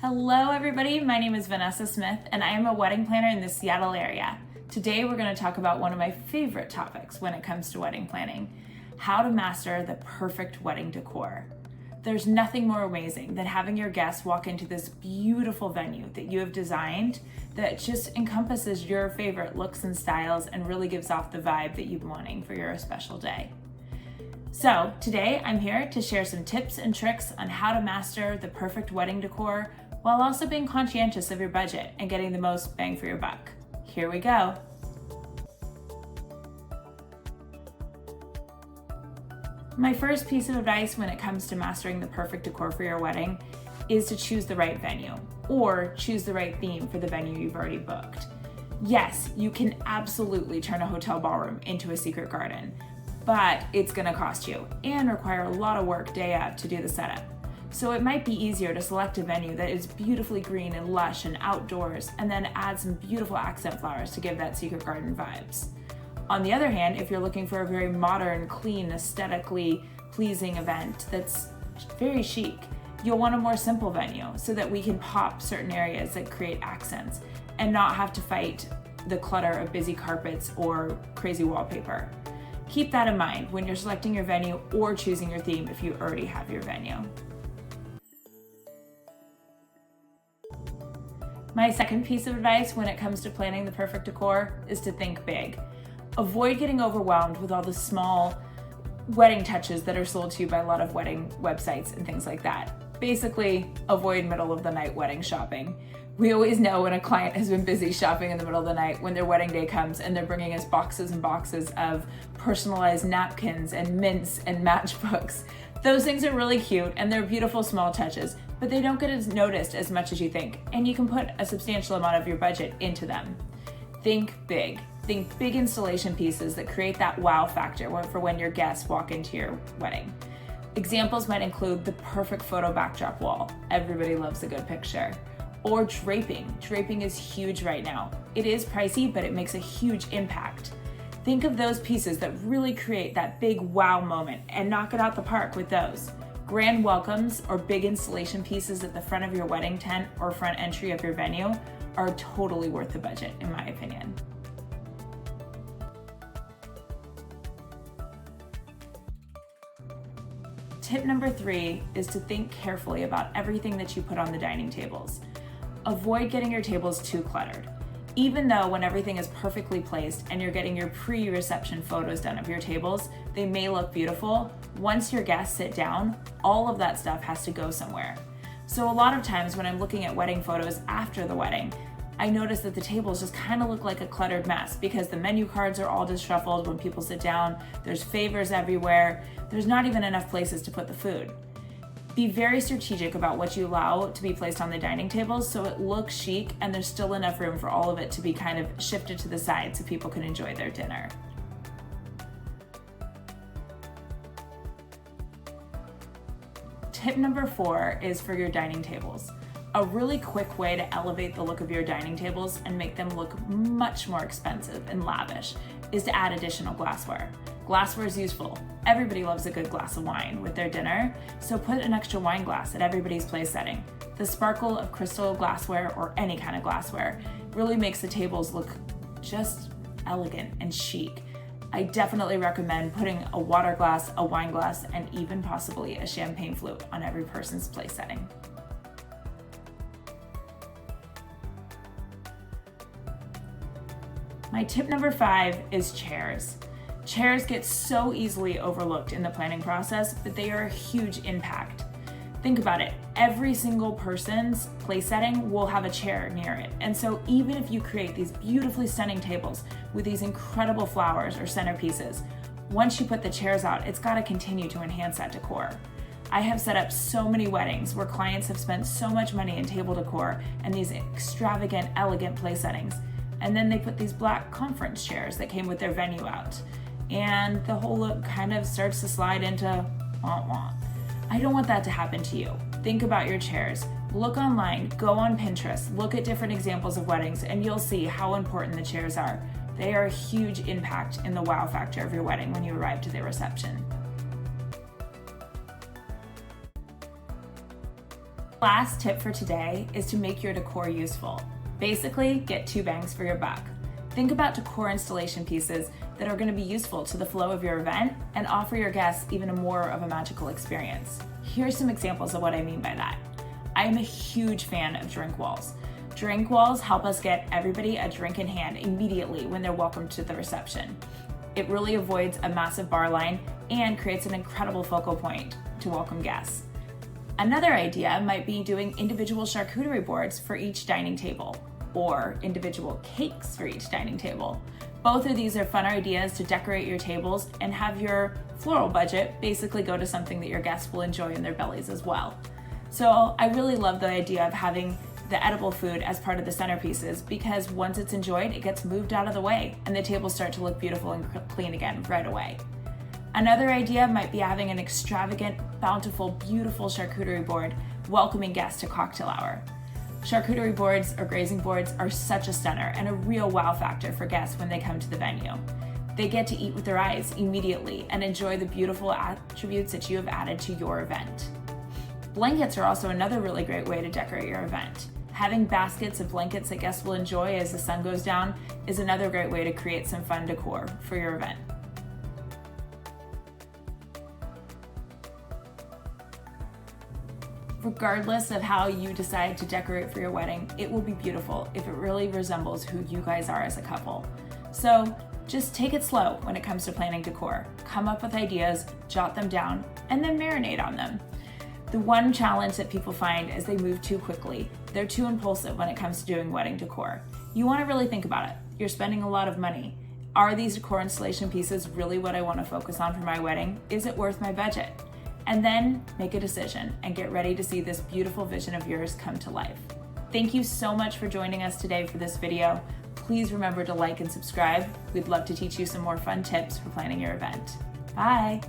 Hello everybody, my name is Vanessa Smith and I am a wedding planner in the Seattle area. Today we're going to talk about one of my favorite topics when it comes to wedding planning, how to master the perfect wedding decor. There's nothing more amazing than having your guests walk into this beautiful venue that you have designed that just encompasses your favorite looks and styles and really gives off the vibe that you've been wanting for your special day. So today I'm here to share some tips and tricks on how to master the perfect wedding decor while also being conscientious of your budget and getting the most bang for your buck. Here we go. My first piece of advice when it comes to mastering the perfect decor for your wedding is to choose the right venue or choose the right theme for the venue you've already booked. Yes, you can absolutely turn a hotel ballroom into a secret garden, but it's gonna cost you and require a lot of work day of to do the setup. So it might be easier to select a venue that is beautifully green and lush and outdoors, and then add some beautiful accent flowers to give that secret garden vibes. On the other hand, if you're looking for a very modern, clean, aesthetically pleasing event that's very chic, you'll want a more simple venue so that we can pop certain areas that create accents and not have to fight the clutter of busy carpets or crazy wallpaper. Keep that in mind when you're selecting your venue or choosing your theme if you already have your venue. My second piece of advice when it comes to planning the perfect decor is to think big. Avoid getting overwhelmed with all the small wedding touches that are sold to you by a lot of wedding websites and things like that. Basically, avoid middle of the night wedding shopping. We always know when a client has been busy shopping in the middle of the night when their wedding day comes and they're bringing us boxes and boxes of personalized napkins and mints and matchbooks. Those things are really cute and they're beautiful small touches, but they don't get as noticed as much as you think, and you can put a substantial amount of your budget into them. Think big. Think big installation pieces that create that wow factor for when your guests walk into your wedding. Examples might include the perfect photo backdrop wall. Everybody loves a good picture. Or draping. Draping is huge right now. It is pricey, but it makes a huge impact. Think of those pieces that really create that big wow moment and knock it out the park with those. Grand welcomes or big installation pieces at the front of your wedding tent or front entry of your venue are totally worth the budget, in my opinion. Tip number 3 is to think carefully about everything that you put on the dining tables. Avoid getting your tables too cluttered. Even though when everything is perfectly placed and you're getting your pre-reception photos done of your tables, they may look beautiful. Once your guests sit down, all of that stuff has to go somewhere. So a lot of times when I'm looking at wedding photos after the wedding, I notice that the tables just kind of look like a cluttered mess because the menu cards are all disheveled when people sit down, there's favors everywhere, there's not even enough places to put the food. Be very strategic about what you allow to be placed on the dining tables so it looks chic and there's still enough room for all of it to be kind of shifted to the side so people can enjoy their dinner. Tip number 4 is for your dining tables. A really quick way to elevate the look of your dining tables and make them look much more expensive and lavish is to add additional glassware. Glassware is useful. Everybody loves a good glass of wine with their dinner, so put an extra wine glass at everybody's place setting. The sparkle of crystal glassware or any kind of glassware really makes the tables look just elegant and chic. I definitely recommend putting a water glass, a wine glass, and even possibly a champagne flute on every person's place setting. My tip number 5 is chairs. Chairs get so easily overlooked in the planning process, but they are a huge impact. Think about it. Every single person's place setting will have a chair near it. And so even if you create these beautifully stunning tables with these incredible flowers or centerpieces, once you put the chairs out, it's got to continue to enhance that decor. I have set up so many weddings where clients have spent so much money in table decor and these extravagant, elegant place settings. And then they put these black conference chairs that came with their venue out. And the whole look kind of starts to slide into wah-wah. I don't want that to happen to you. Think about your chairs. Look online, go on Pinterest, look at different examples of weddings, and you'll see how important the chairs are. They are a huge impact in the wow factor of your wedding when you arrive to the reception. Last tip for today is to make your decor useful. Basically, get 2 bangs for your buck. Think about decor installation pieces that are going to be useful to the flow of your event and offer your guests even more of a magical experience. Here's some examples of what I mean by that. I am a huge fan of drink walls. Drink walls help us get everybody a drink in hand immediately when they're welcomed to the reception. It really avoids a massive bar line and creates an incredible focal point to welcome guests. Another idea might be doing individual charcuterie boards for each dining table, or individual cakes for each dining table. Both of these are fun ideas to decorate your tables and have your floral budget basically go to something that your guests will enjoy in their bellies as well. So I really love the idea of having the edible food as part of the centerpieces, because once it's enjoyed, it gets moved out of the way and the tables start to look beautiful and clean again right away. Another idea might be having an extravagant, bountiful, beautiful charcuterie board welcoming guests to cocktail hour. Charcuterie boards or grazing boards are such a stunner and a real wow factor for guests when they come to the venue. They get to eat with their eyes immediately and enjoy the beautiful attributes that you have added to your event. Blankets are also another really great way to decorate your event. Having baskets of blankets that guests will enjoy as the sun goes down is another great way to create some fun decor for your event. Regardless of how you decide to decorate for your wedding, it will be beautiful if it really resembles who you guys are as a couple. So just take it slow when it comes to planning decor. Come up with ideas, jot them down, and then marinate on them. The one challenge that people find is they move too quickly. They're too impulsive when it comes to doing wedding decor. You want to really think about it. You're spending a lot of money. Are these decor installation pieces really what I want to focus on for my wedding? Is it worth my budget? And then make a decision and get ready to see this beautiful vision of yours come to life. Thank you so much for joining us today for this video. Please remember to like and subscribe. We'd love to teach you some more fun tips for planning your event. Bye.